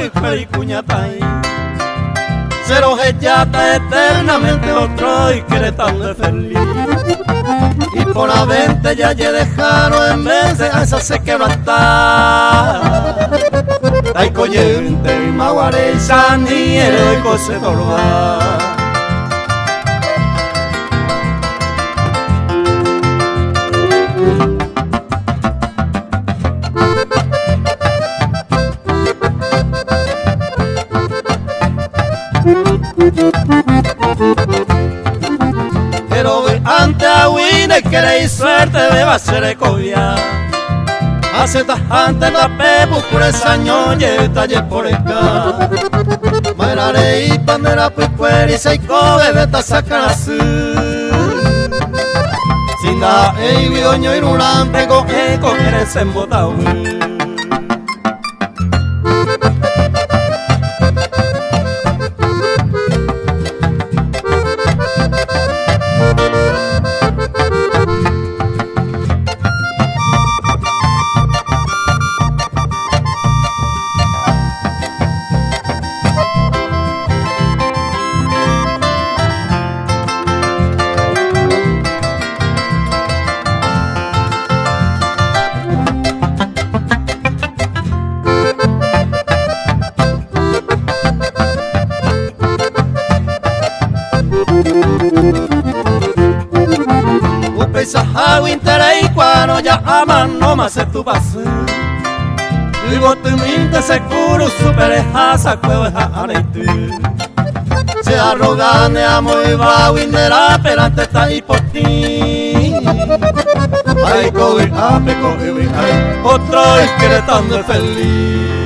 y cuñatay. Cero ella eternamente otro y quiere tan de feliz. Y por la vente ya ye dejaron en vez de esa se quebranta. Ay coyente y maguare sani el cose torba. Pero ante a Wine queréis suerte beba ser cobia. Hace tajante la pepu por esa ñoye talle por acá. Mairare y pandera puipueri se coge de esta sacarasú. Sin da e vidoño y rurante coge eres embotado. Upeisahawi interei cuando ya aman no más se tu base. Y vos tu mente seguro superejasa cueva aretu. Se arrogane amo y va windera pero antes está ahí por ti. Ay coge ape coge ay otro y quiere tan de feliz.